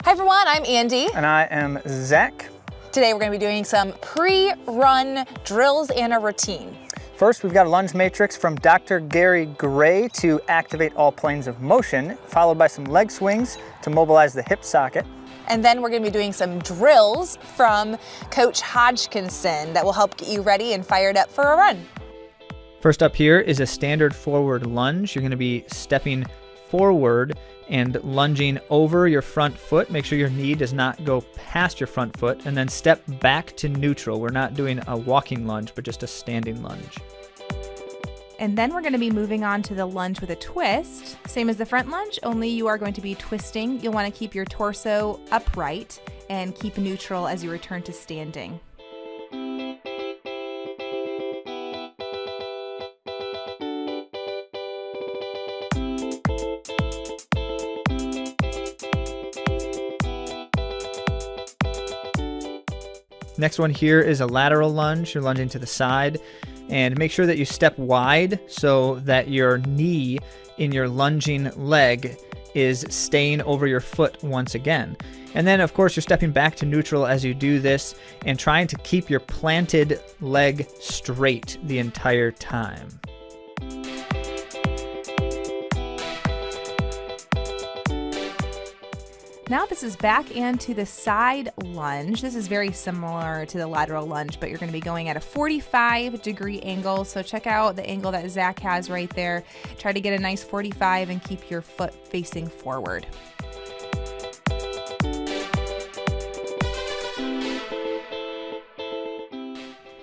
Hi everyone, I'm Andi. And I am Zach. Today we're going to be doing some pre-run drills and a routine. First, we've got a lunge matrix from Dr. Gary Gray to activate all planes of motion, followed by some leg swings to mobilize the hip socket. And then we're going to be doing some drills from Coach Hodgkinson that will help get you ready and fired up for a run. First up here is a standard forward lunge. You're going to be stepping forward and lunging over your front foot. Make sure your knee does not go past your front foot, and then step back to neutral. We're not doing a walking lunge, but just a standing lunge. And then we're going to be moving on to the lunge with a twist. Same as the front lunge, only you are going to be twisting. You'll want to keep your torso upright and keep neutral as you return to standing. Next one here is a lateral lunge. You're lunging to the side, and make sure that you step wide so that your knee in your lunging leg is staying over your foot once again. And then of course you're stepping back to neutral as you do this and trying to keep your planted leg straight the entire time. Now this is back and to the side lunge. This is very similar to the lateral lunge, but you're going to be going at a 45-degree angle. So check out the angle that Zach has right there. Try to get a nice 45 and keep your foot facing forward.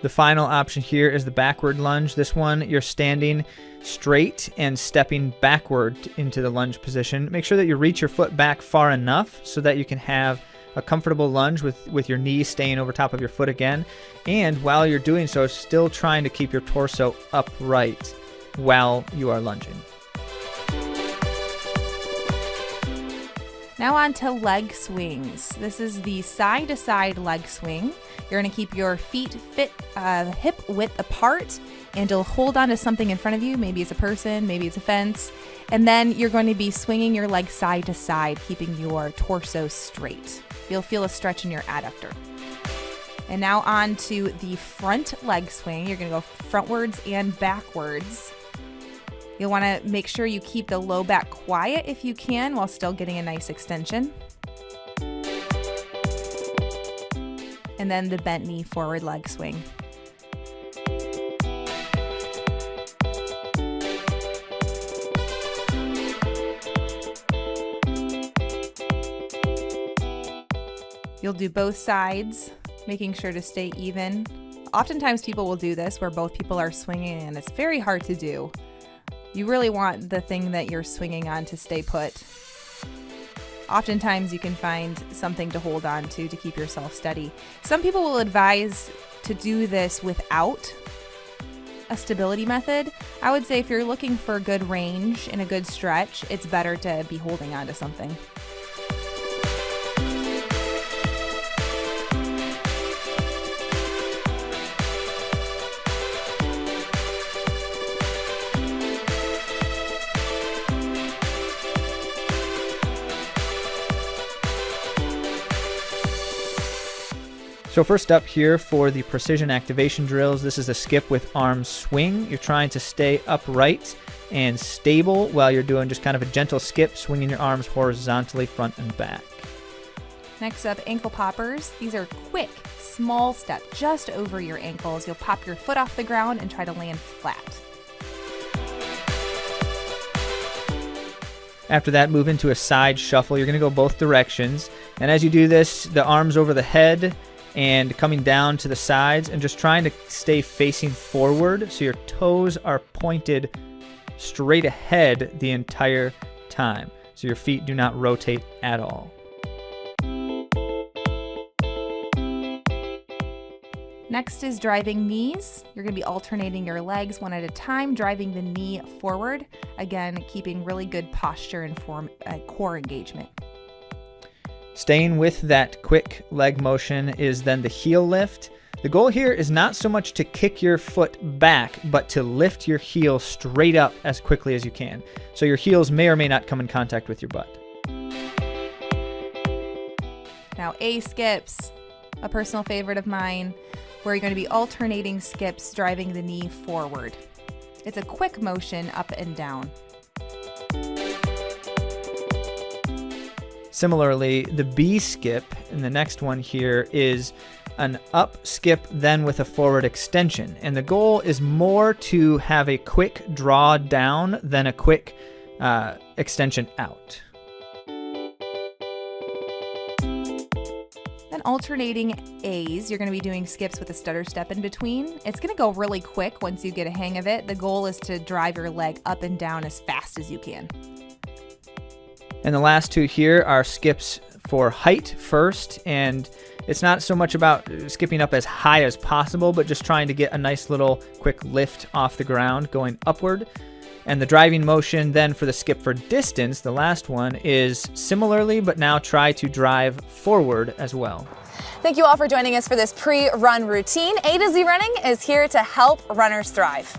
The final option here is the backward lunge. This one, you're standing straight and stepping backward into the lunge position. Make sure that you reach your foot back far enough so that you can have a comfortable lunge with your knee staying over top of your foot again. And while you're doing so, still trying to keep your torso upright while you are lunging. Now on to leg swings. This is the side-to-side leg swing. You're going to keep your feet hip width apart, and you'll hold on to something in front of you. Maybe it's a person, maybe it's a fence. And then you're going to be swinging your leg side to side, keeping your torso straight. You'll feel a stretch in your adductor. And now on to the front leg swing. You're going to go frontwards and backwards. You'll want to make sure you keep the low back quiet if you can while still getting a nice extension. And then the bent knee forward leg swing. You'll do both sides, making sure to stay even. Oftentimes people will do this where both people are swinging, and it's very hard to do. You really want the thing that you're swinging on to stay put. Oftentimes you can find something to hold on to keep yourself steady. Some people will advise to do this without a stability method. I would say if you're looking for good range and a good stretch, it's better to be holding on to something. So first up here for the precision activation drills, this is a skip with arm swing. You're trying to stay upright and stable while you're doing just kind of a gentle skip, swinging your arms horizontally front and back. Next up, ankle poppers. These are quick, small steps just over your ankles. You'll pop your foot off the ground and try to land flat. After that, move into a side shuffle. You're going to go both directions. And as you do this, the arms over the head and coming down to the sides and just trying to stay facing forward so your toes are pointed straight ahead the entire time. So your feet do not rotate at all. Next is driving knees. You're going to be alternating your legs one at a time, driving the knee forward. Again, keeping really good posture and core engagement. Staying with that quick leg motion is then the heel lift. The goal here is not so much to kick your foot back, but to lift your heel straight up as quickly as you can. So your heels may or may not come in contact with your butt. Now A skips, a personal favorite of mine, where you're going to be alternating skips, driving the knee forward. It's a quick motion up and down. Similarly, the B skip in the next one here is an up skip then with a forward extension. And the goal is more to have a quick draw down than a quick extension out. Then alternating A's, you're going to be doing skips with a stutter step in between. It's going to go really quick once you get a hang of it. The goal is to drive your leg up and down as fast as you can. And the last two here are skips for height first, and it's not so much about skipping up as high as possible, but just trying to get a nice little quick lift off the ground going upward. And the driving motion then for the skip for distance, the last one, is similarly, but now try to drive forward as well. Thank you all for joining us for this pre-run routine. AtoZrunning is here to help runners thrive.